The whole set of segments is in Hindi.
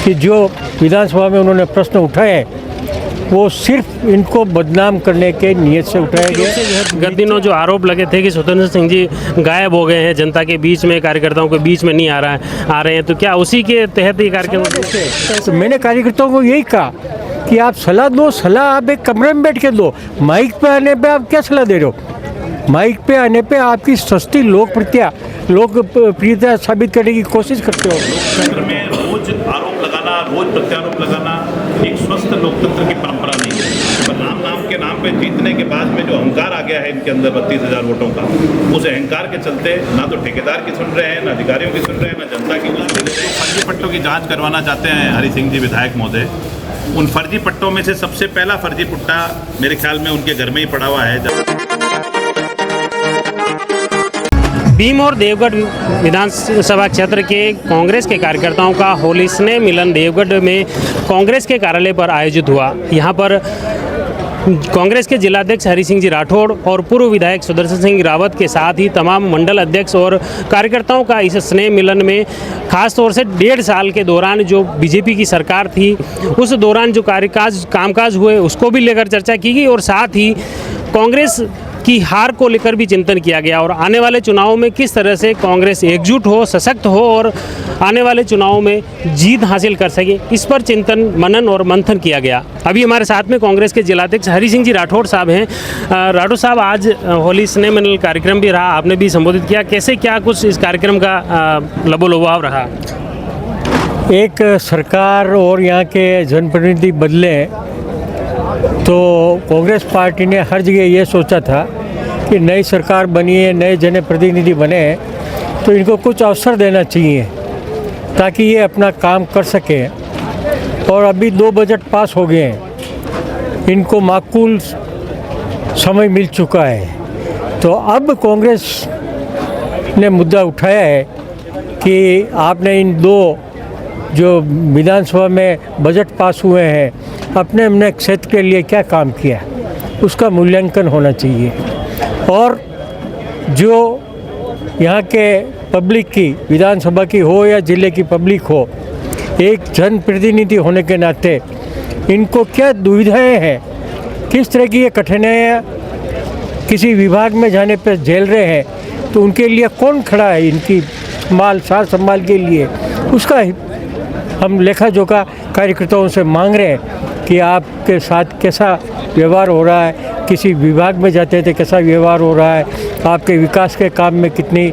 कि जो विधानसभा में उन्होंने प्रश्न उठाए वो सिर्फ इनको बदनाम करने के नियत से उठाए गए। गत दिनों जो आरोप लगे थे कि स्वतंत्र सिंह जी गायब हो गए हैं, जनता के बीच में, कार्यकर्ताओं के बीच में नहीं आ रहे हैं, तो क्या उसी के तहत ये कार्यक्रम? तो मैंने कार्यकर्ताओं को यही कहा कि आप सलाह दो, सलाह आप एक कमरे में बैठ के दो। माइक पे आने पे आप क्या सलाह दे रहे हो? माइक पे आने पे आपकी सस्ती लोकप्रियता साबित करने की कोशिश करते हो। लोकतंत्र में रोज आरोप लगाना, रोज प्रत्यारोप लगाना एक स्वस्थ लोकतंत्र की परंपरा नहीं है। पर नाम के नाम पे जीतने के बाद में जो अहंकार आ गया है इनके अंदर 32,000 वोटों का, उस अहंकार के चलते ना तो ठेकेदार की सुन रहे हैं, ना अधिकारियों की सुन रहे हैं, ना जनता की कुछ सुन रहे हैं। फर्जी पट्टों की जाँच करवाना चाहते हैं हरि सिंह जी विधायक महोदय। उन फर्जी पट्टों में से सबसे पहला फर्जी पुट्टा मेरे ख्याल में उनके घर में ही पड़ा हुआ है। भीम और देवगढ़ विधानसभा क्षेत्र के कांग्रेस के कार्यकर्ताओं का होली स्नेह मिलन देवगढ़ में कांग्रेस के कार्यालय पर आयोजित हुआ। यहाँ पर कांग्रेस के जिलाध्यक्ष हरि सिंह जी राठौड़ और पूर्व विधायक सुदर्शन सिंह रावत के साथ ही तमाम मंडल अध्यक्ष और कार्यकर्ताओं का इस स्नेह मिलन में खास तौर से 1.5 साल के दौरान जो बीजेपी की सरकार थी उस दौरान जो कामकाज हुए उसको भी लेकर चर्चा की गई और साथ ही कांग्रेस की हार को लेकर भी चिंतन किया गया और आने वाले चुनावों में किस तरह से कांग्रेस एकजुट हो, सशक्त हो और आने वाले चुनावों में जीत हासिल कर सके, इस पर चिंतन, मनन और मंथन किया गया। अभी हमारे साथ में कांग्रेस के जिलाध्यक्ष हरि सिंह जी राठौड़ साहब हैं। राठौड़ साहब, आज होली स्नेह मिलन कार्यक्रम भी रहा, आपने भी संबोधित किया, कैसे क्या कुछ इस कार्यक्रम का लबोलुभाव रहा? एक सरकार और यहाँ के जनप्रतिनिधि बदले तो कांग्रेस पार्टी ने हर जगह ये सोचा था कि नई सरकार बनी है, नए जनप्रतिनिधि बने तो इनको कुछ अवसर देना चाहिए ताकि ये अपना काम कर सके। और अभी 2 बजट पास हो गए हैं, इनको माकूल समय मिल चुका है। तो अब कांग्रेस ने मुद्दा उठाया है कि आपने इन 2 जो विधानसभा में बजट पास हुए हैं अपने अपने क्षेत्र के लिए क्या काम किया, उसका मूल्यांकन होना चाहिए। और जो यहाँ के पब्लिक की, विधानसभा की हो या जिले की पब्लिक हो, एक जनप्रतिनिधि होने के नाते इनको क्या दुविधाएं हैं, किस तरह की ये कठिनाइयाँ किसी विभाग में जाने पर झेल रहे हैं, तो उनके लिए कौन खड़ा है इनकी सार संभाल के लिए, उसका हम लेखा जोखा कार्यकर्ताओं से मांग रहे हैं कि आपके साथ कैसा व्यवहार हो रहा है, किसी विभाग में जाते हैं तो कैसा व्यवहार हो रहा है, आपके विकास के काम में कितनी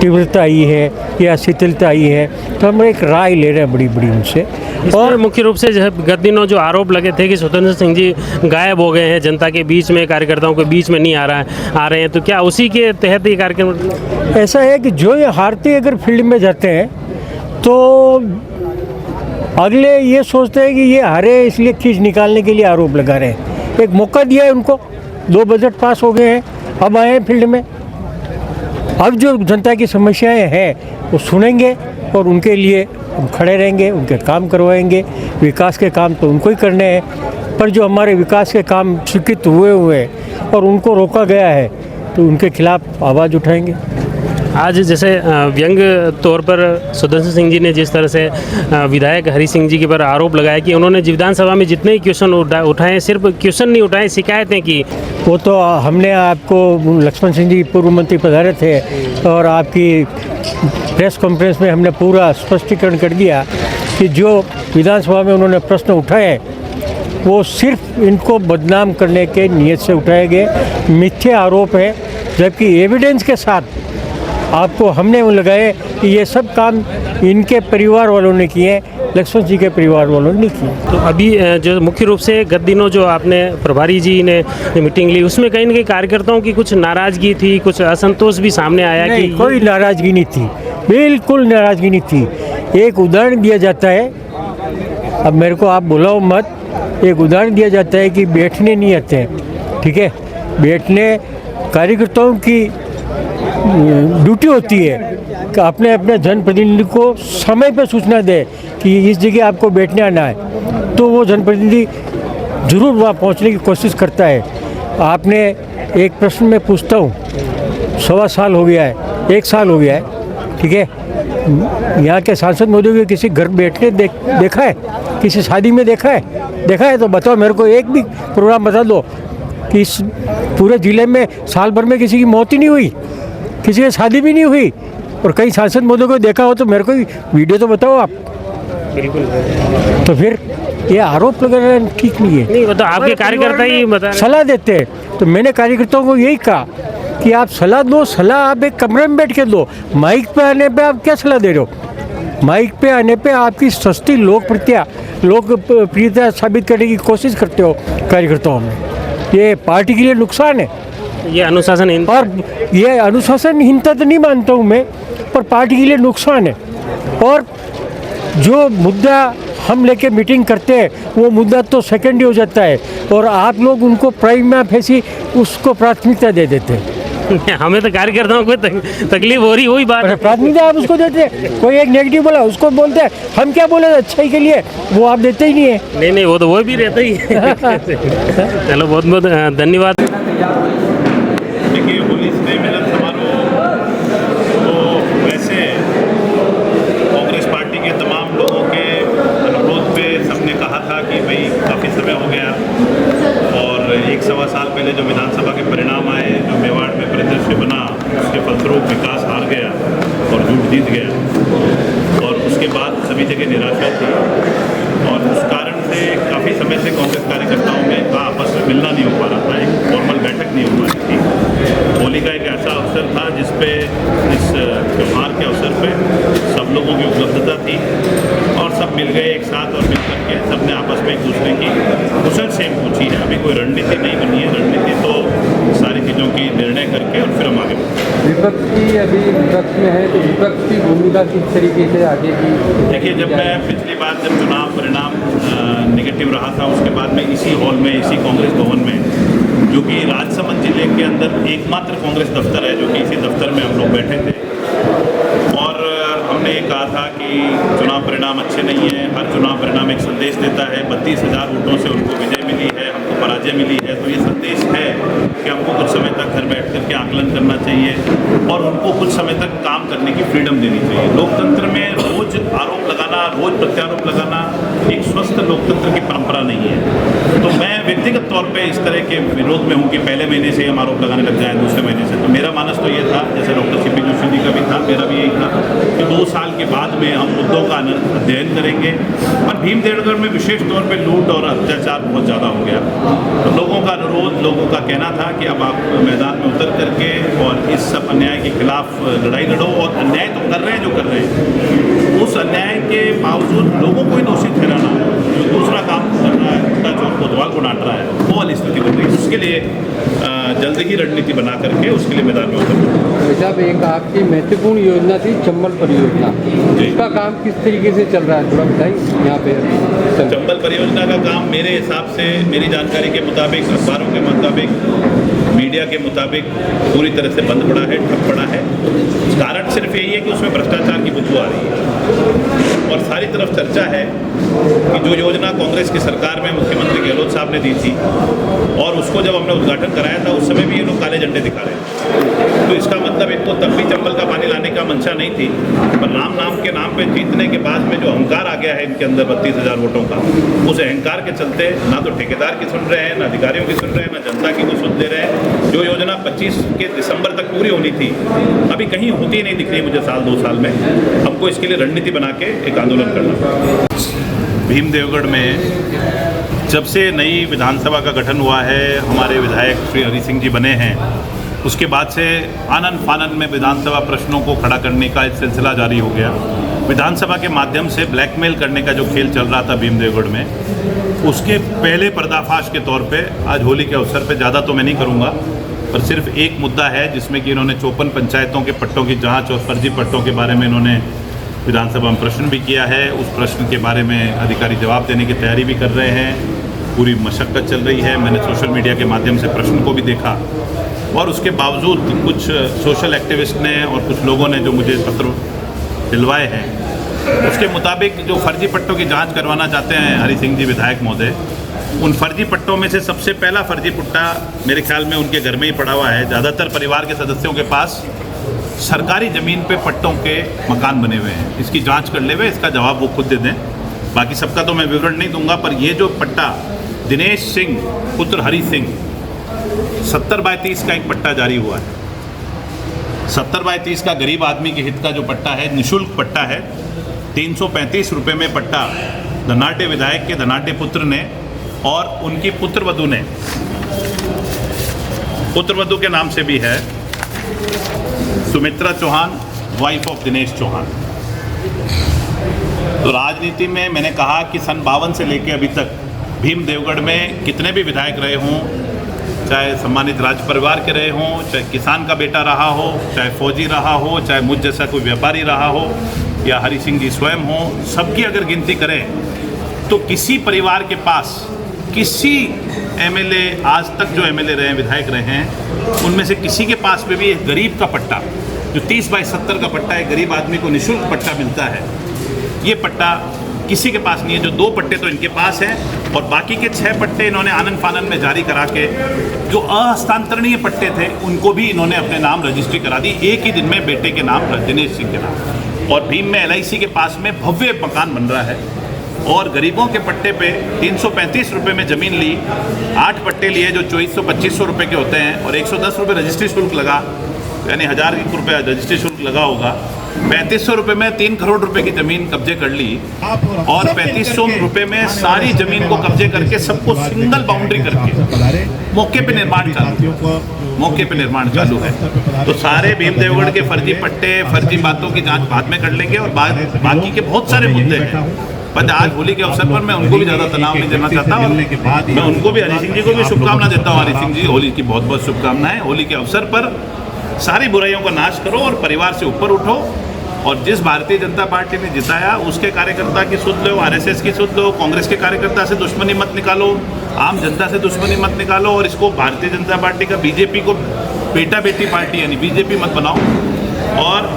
तीव्रता आई है या शिथिलता आई है। तो हम एक राय ले रहे हैं बड़ी उनसे। और मुख्य रूप से गत दिनों जो आरोप लगे थे कि स्वतंत्र सिंह जी गायब हो गए हैं, जनता के बीच में, कार्यकर्ताओं के बीच में नहीं आ रहे हैं, तो क्या उसी के तहत ये कार्यक्रम? ऐसा है कि जो ये हारते अगर फील्ड में जाते हैं तो अगले ये सोचते हैं कि ये हारे इसलिए खींच निकालने के लिए आरोप लगा रहे हैं। एक मौका दिया है उनको, 2 बजट पास हो गए हैं, अब आए हैं फील्ड में, अब जो जनता की समस्याएं हैं वो सुनेंगे और उनके लिए हम खड़े रहेंगे, उनके काम करवाएंगे। विकास के काम तो उनको ही करने हैं, पर जो हमारे विकास के काम स्वीकृत हुए और उनको रोका गया है तो उनके खिलाफ आवाज़ उठाएंगे। आज जैसे व्यंग तौर पर सुदर्शन सिंह जी ने जिस तरह से विधायक हरि सिंह जी के पर आरोप लगाया कि उन्होंने विधानसभा में जितने क्वेश्चन उठाए, सिर्फ क्वेश्चन नहीं उठाए, शिकायतें की, वो तो हमने आपको, लक्ष्मण सिंह जी पूर्व मंत्री पधारे थे और आपकी प्रेस कॉन्फ्रेंस में हमने पूरा स्पष्टीकरण कर दिया कि जो विधानसभा में उन्होंने प्रश्न उठाए वो सिर्फ इनको बदनाम करने के नियत से उठाए गए मिथ्या आरोप है, जबकि एविडेंस के साथ आपको हमने वो लगाए कि ये सब काम इनके परिवार वालों ने किए, लक्ष्मण जी के परिवार वालों ने किए। तो अभी जो मुख्य रूप से गत दिनों जो आपने प्रभारी जी ने मीटिंग ली उसमें कहीं ना कहीं कार्यकर्ताओं की कुछ नाराजगी थी, कुछ असंतोष भी सामने आया? नहीं, कि कोई नाराजगी नहीं थी, बिल्कुल नाराजगी नहीं थी। एक उदाहरण दिया जाता है, अब मेरे को आप बुलाओ मत, एक उदाहरण दिया जाता है कि बैठने नहीं आते हैं, ठीक है, बैठने कार्यकर्ताओं की ड्यूटी होती है कि अपने अपने जनप्रतिनिधि को समय पर सूचना दे कि इस जगह आपको बैठने आना है, तो वो जनप्रतिनिधि जरूर वहाँ पहुँचने की कोशिश करता है। आपने एक प्रश्न में पूछता हूँ, 1.25 साल हो गया है, 1 साल हो गया है, ठीक है, यहाँ के सांसद मोदी को किसी घर बैठने देखा है? किसी शादी में देखा है तो बताओ मेरे को, एक भी प्रोग्राम बता दो कि इस पूरे ज़िले में साल भर में किसी की मौत ही नहीं हुई, किसी की शादी भी नहीं हुई, और कई सांसद मोदी को देखा हो तो मेरे को वीडियो तो बताओ आप। बिल्कुल। तो फिर ये आरोप लगाना ठीक नहीं है। नहीं, वो तो आपके कार्यकर्ता ही बता रहे। सलाह देते हैं, तो मैंने कार्यकर्ताओं को यही कहा कि आप सलाह दो, सलाह आप एक कमरे में बैठ के दो। माइक पे आने पे आप क्या सलाह दे रहे हो? माइक पे आने पे आपकी सस्ती लोकप्रियता साबित करने की कोशिश करते हो कार्यकर्ताओं में। ये पार्टी के लिए नुकसान है, ये अनुशासन और ये अनुशासनहीनता तो नहीं मानता हूँ मैं, पर पार्टी के लिए नुकसान है। और जो मुद्दा हम लेके मीटिंग करते हैं वो मुद्दा तो सेकेंडरी हो जाता है, और आप लोग उनको प्राइमा फेसी उसको प्राथमिकता दे देते हैं। हमें तो कार्यकर्ताओं को तकलीफ हो रही, वही बात है। प्राथमिकता आप उसको देते हैं, कोई एक नेगेटिव बोला उसको बोलते हैं, हम क्या बोले अच्छाई के लिए, वो आप देते ही नहीं है। नहीं, वो तो वो भी रहता ही है। चलो, बहुत बहुत धन्यवाद। देखिए, होली स्नेह मिलन समारोह तो वैसे कांग्रेस पार्टी के तमाम लोगों के अनुरोध पे सबने कहा था कि भाई काफ़ी समय हो गया, और 1-1.25 साल पहले जो विधानसभा के परिणाम आए, जो मेवाड़ में परिदृश्य बना, उसके फलस्वरूप विकास हार गया और झूठ जीत गया, और उसके बाद सभी जगह निराशा थी, और उस कारण से काफ़ी समय से कांग्रेस कार्यकर्ताओं में का आपस में मिलना नहीं हो पा रहा था, एक फॉर्मल बैठक नहीं हो पा रही थी। होली का एक ऐसा अवसर था जिसपे इस त्यौहार के अवसर पे सब लोगों की उपलब्धता थी, और सब मिल गए एक साथ, और मिल करके सबने आपस में एक दूसरे की कुशल क्षेम पूछी है। अभी कोई रणनीति नहीं बनी है, रणनीति तो सारी चीज़ों की निर्णय करके और फिर हम आगे बढ़ेंगे। विपक्ष की अभी विपक्ष में है, तो विपक्ष की भूमिका किस तरीके से आगे की? देखिए, जब मैं पिछली बार जब चुनाव परिणाम नेगेटिव रहा था, उसके बाद में इसी हॉल में, इसी कांग्रेस भवन में, जो कि राजसमंद जिले के अंदर एकमात्र कांग्रेस दफ्तर है, जो कि इसी दफ्तर में हम लोग बैठे थे, और हमने ये कहा था कि चुनाव परिणाम अच्छे नहीं हैं। हर चुनाव परिणाम एक संदेश देता है। 32,000 वोटों से उनको विजय मिली है, हमको पराजय मिली है, तो ये संदेश है कि हमको कुछ समय तक घर बैठ करके आकलन करना चाहिए, और उनको कुछ समय तक काम करने की फ्रीडम देनी चाहिए। लोकतंत्र में रोज आरोप लगाना, रोज प्रत्यारोप लगाना एक स्वस्थ लोकतंत्र की परंपरा नहीं है। तो मैं व्यक्तिगत तौर पे इस तरह के विरोध में हूँ कि पहले महीने से हम आरोप लगाने लग जाएं, दूसरे महीने से। तो मेरा मानस तो ये था, जैसे डॉक्टर सीपी जोशी जी का भी था, मेरा भी यही था कि 2 साल के बाद में हम मुद्दों का अध्ययन करेंगे। और भीमदेवगढ़ में विशेष तौर पे लूट और अत्याचार बहुत ज़्यादा हो गया, तो लोगों का अनुरोध, लोगों का कहना था कि अब आप मैदान में उतर करके और इस सब अन्याय के खिलाफ लड़ाई लड़ो, और अन्याय तो कर रहे हैं जो कर रहे हैं, उस अन्याय के बावजूद लोगों को ही दोषी ठहराना, जो दूसरा काम कर रहा है, उनका जो कोतवाल को डांट रहा है, वो वाली स्थिति बन रही है। उसके लिए जल्द ही रणनीति बना करके उसके लिए मैदान में उतरना। साहब, एक आपकी महत्वपूर्ण योजना थी चंबल परियोजना, उसका काम किस तरीके से चल रहा है, थोड़ा बताइए यहाँ पे। चंबल परियोजना का काम मेरे हिसाब से, मेरी जानकारी के मुताबिक, अखबारों के मुताबिक, मीडिया के मुताबिक पूरी तरह से बंद पड़ा है, ठप पड़ा है। कारण सिर्फ यही है कि उसमें भ्रष्टाचार की बदबू आ रही है, और सारी तरफ चर्चा है कि जो योजना कांग्रेस की सरकार में मुख्यमंत्री गहलोत साहब ने दी थी, और उसको जब हमने उद्घाटन कराया था, उस समय भी ये लोग काले झंडे दिखा रहे थे। तो इसका मतलब एक तो तब भी चंबल का पानी लाने का मंशा नहीं थी, पर राम नाम के नाम पे जीतने के बाद में जो अहंकार आ गया है इनके अंदर 32,000 वोटों का, उस अहंकार के चलते ना तो ठेकेदार की सुन रहे हैं, ना अधिकारियों की सुन रहे हैं, ना जनता की को सुन दे रहे हैं। जो योजना 25 के दिसंबर तक पूरी होनी थी, अभी कहीं होती नहीं दिख रही मुझे साल 2 साल में। हमको इसके लिए रणनीति बना के एक आंदोलन करना। भीमदेवगढ़ में जब से नई विधानसभा का गठन हुआ है, हमारे विधायक श्री हरि सिंह जी बने हैं, उसके बाद से आनन फानन में विधानसभा प्रश्नों को खड़ा करने का एक सिलसिला जारी हो गया। विधानसभा के माध्यम से ब्लैकमेल करने का जो खेल चल रहा था भीमदेवगढ़ में, उसके पहले पर्दाफाश के तौर पे आज होली के अवसर पे, ज़्यादा तो मैं नहीं करूँगा, पर सिर्फ एक मुद्दा है जिसमें कि इन्होंने 54 पंचायतों के पट्टों की जाँच और फर्जी पट्टों के बारे में इन्होंने विधानसभा में प्रश्न भी किया है। उस प्रश्न के बारे में अधिकारी जवाब देने की तैयारी भी कर रहे हैं, पूरी मशक्क़त चल रही है। मैंने सोशल मीडिया के माध्यम से प्रश्न को भी देखा, और उसके बावजूद कुछ सोशल एक्टिविस्ट ने और कुछ लोगों ने जो मुझे पत्र दिलवाए हैं, उसके मुताबिक जो फर्जी पट्टों की जांच करवाना चाहते हैं हरि सिंह जी विधायक महोदय, उन फर्जी पट्टों में से सबसे पहला फर्जी पट्टा मेरे ख्याल में उनके घर में ही पड़ा हुआ है। ज़्यादातर परिवार के सदस्यों के पास सरकारी ज़मीन पे पट्टों के मकान बने हुए हैं। इसकी जांच कर ले हुए, इसका जवाब वो खुद दे दें। बाकी सबका तो मैं विवरण नहीं दूंगा, पर ये जो पट्टा दिनेश सिंह पुत्र हरि सिंह 70/30 का एक पट्टा जारी हुआ है। 70/30 का गरीब आदमी के हित का जो पट्टा है, निःशुल्क पट्टा है। 335 रुपये में पट्टा धनाटे विधायक के धनाटे पुत्र ने और उनकी पुत्रवधू ने, पुत्रवधु के नाम से भी है सुमित्रा चौहान, वाइफ ऑफ दिनेश चौहान। तो राजनीति में मैंने कहा कि सन 52 से लेकर अभी तक भीम देवगढ़ में कितने भी विधायक रहे हों, चाहे सम्मानित राज परिवार के रहे हों, चाहे किसान का बेटा रहा हो, चाहे फौजी रहा हो, चाहे मुझ जैसा कोई व्यापारी रहा हो, या हरि सिंह जी स्वयं हो, सबकी अगर गिनती करें तो किसी परिवार के पास किसी एमएलए, आज तक जो एमएलए रहे हैं, विधायक रहे हैं, उनमें से किसी के पास में भी एक गरीब का पट्टा, जो 30/70 का पट्टा है, गरीब आदमी को निःशुल्क पट्टा मिलता है, ये पट्टा किसी के पास नहीं है। जो 2 पट्टे तो इनके पास हैं और बाकी के 6 पट्टे इन्होंने आनन फानन में जारी करा के, जो अहस्तांतरणीय पट्टे थे उनको भी इन्होंने अपने नाम रजिस्ट्री करा दी, एक ही दिन में बेटे के नाम, दिनेश सिंह के नाम। और भीम में LIC के पास में भव्य मकान बन रहा है और गरीबों के पट्टे पे 335 रुपये में ज़मीन ली, 8 पट्टे लिए जो 2400-2500 रुपये के होते हैं और 110 रुपये रजिस्ट्री शुल्क लगा, यानी 1000 रुपये रजिस्ट्री शुल्क लगा होगा। 3500 रुपये में 3 करोड़ रुपए की ज़मीन कब्जे कर ली और 3500 रुपये में सारी ज़मीन को कब्जे करके सबको सिंगल बाउंड्री करके मौके पे निर्माण चालू है। तो सारे भीम देवगढ़ के फर्जी पट्टे, फर्जी बातों की जांच बाद में कर लेंगे और बाकी के बहुत सारे मुद्दे हैं। पर आज होली के अवसर पर मैं उनको भी ज़्यादा तनाव नहीं देना चाहता और मैं उनको भी, हरि सिंह जी को भी शुभकामना देता हूँ। हरि सिंह जी, होली की बहुत बहुत शुभकामनाएं। होली के अवसर पर सारी बुराइयों का नाश करो और परिवार से ऊपर उठो और जिस भारतीय जनता पार्टी ने जिताया उसके कार्यकर्ता की सुध लो, RSS की सुध लो, कांग्रेस के कार्यकर्ता से दुश्मनी मत निकालो, आम जनता से दुश्मनी मत निकालो और इसको भारतीय जनता पार्टी का, बीजेपी को बेटा बेटी पार्टी यानी बीजेपी मत बनाओ और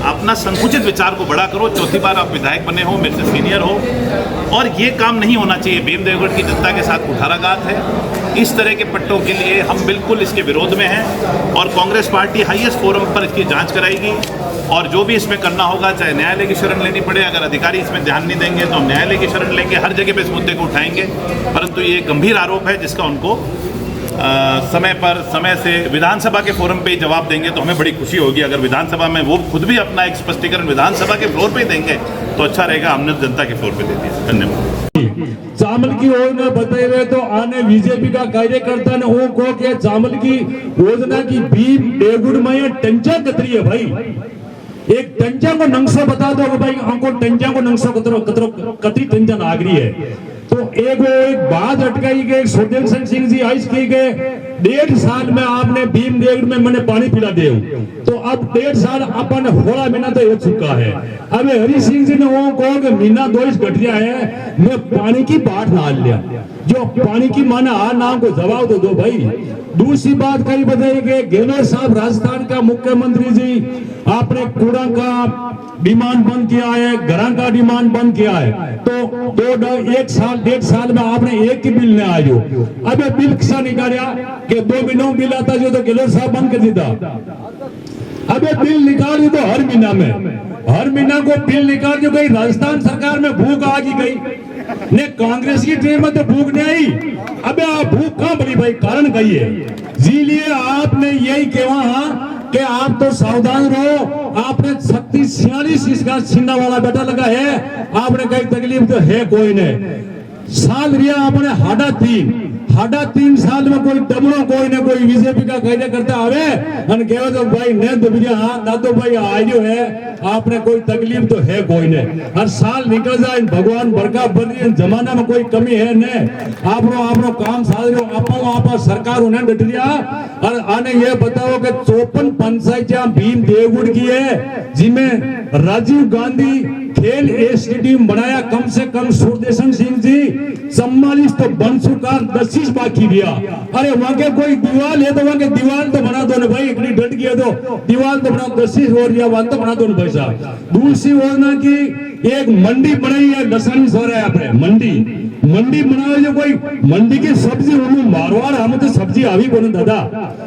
अपना संकुचित विचार को बड़ा करो। चौथी बार आप विधायक बने हो, मेरे से सीनियर हो और ये काम नहीं होना चाहिए। भीम देवगढ़ की जनता के साथ कुठाराघात है। इस तरह के पट्टों के लिए हम बिल्कुल इसके विरोध में हैं और कांग्रेस पार्टी हाईएस्ट फोरम पर इसकी जांच कराएगी और जो भी इसमें करना होगा, चाहे न्यायालय की शरण लेनी पड़े, अगर अधिकारी इसमें ध्यान नहीं देंगे तो हम न्यायालय की शरण लेंगे, हर जगह पे इस मुद्दे को उठाएंगे। परंतु ये गंभीर आरोप है जिसका उनको समय से विधानसभा के फोरम पे ही जवाब देंगे तो हमें बड़ी खुशी होगी। अगर विधानसभा में वो खुद भी अपना एक स्पष्टीकरण विधानसभा के फ्लोर पे ही देंगे तो अच्छा रहेगा। हमने जनता के फ्लोर पे दे दिया। धन्यवाद। चावल की योजना बताए हुए तो आने बीजेपी का कार्यकर्ता ने वो को के चावल की योजना की भीम देवगढ़ में टंचा कतरी है भाई। एक टंचा को नक्शा बता दो भाई, हमको टंचा को नक्शा कतरी टंचा नागरी है। तो एक बात अटकाई गई, सुदर्शन सिंह जी आइस की गए 1.5 साल में आपने भीम देवगढ़ में मैंने पानी पिला दे, तो अब 1.5 साल अपन होड़ा महीना तो हो चुका है। अब हरि सिंह जी ने वो कहो कि महीना 2 घटिया है, मैं पानी की बाट नाल लिया, जो पानी की माना हार नाम को जवाब तो दो भाई। दूसरी बात कही बताई कि गहलोत साहब राजस्थान का मुख्यमंत्री जी आपने कूड़ा का डिमांड बंद किया है, घरों का डिमांड बंद किया है, तो 1.5 साल में आपने एक ही बिल नहीं आयो। अब बिल किसा निकाला कि 2 महीनों बिल आता जो तो गहलोत साहब बंद कर देता। अब बिल निकाल तो हर महीना को बिल निकाल जो गई। राजस्थान सरकार में भूख आ गई ने, कांग्रेस की ट्रेन में तो भूख नहीं आई। अब भूख कहां बड़ी भाई, कारण कही है जी लिए आपने यही कहा कि आप तो सावधान रहो, आपने 46 इसका छीनने वाला बेटा लगा है, आपने कहीं तकलीफ तो है कोई नहीं। साल रिया आपने 3.5 साल में कोई दमड़ो कोई ने कोई बीजेपी का कार्यकर्ता आवे और कहे तो भाई ने दुबिया हाँ ना तो भाई आयो है, आपने कोई तकलीफ तो है कोई ने। हर साल निकल जाए, भगवान बरका बन जमाना में कोई कमी है ने, आपनो काम साधो आप सरकार उन्हें डट लिया। और आने ये बताओ कि 54 पंचायत भीम देवगढ़ की है जिसमें राजीव गांधी खेल स्टेडियम बनाया, कम से कम सुदर्शन सिंह जी 44 तो बन चुका, 10 बाकी दिया। अरे वहां के कोई दीवार है तो वहां के दीवार तो बना दो ना भाई, इतनी डट गया तो दीवार तो बनाओ, 10 और या वहां तो बना दो ना भाई साहब। दूसरी योजना की एक मंडी बनाई है, लसानी सो रहा है आपने मंडी बनाओ, जो कोई मंडी की सब्जी मारवाड़ हम तो सब्जी आवी बोले दादा,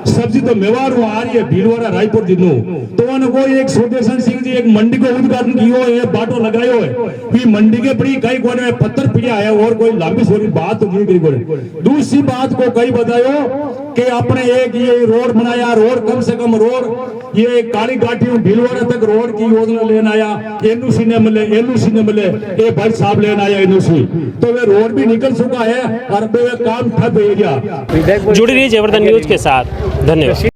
सब्जी तो मेवाड़ आ रही है भीलवाड़ा रायपुर जिलो, तो लोगों को एक सुदर्शन सिंह जी एक मंडी को उद्घाटन कियो है, बाटो लगायो है, भी मंडी के बड़ी कई कोने में पत्थर पिया है और कोई लंबी सोरी बात तो नहीं करी। दूसरी बात को कई बतायो कि आपने एक ये रोड बनाया, रोड कम से कम रोड ये काली घाटी भीलवाड़ा तक रोड की योजना लेना आया, एनओसी ने मिले ये भाई साहब लेना आया एनओसी, तो वे रोड भी निकल चुका है और वे काम ठप हो गया। जुड़ी रही जयवर्धन न्यूज के साथ, धन्यवाद।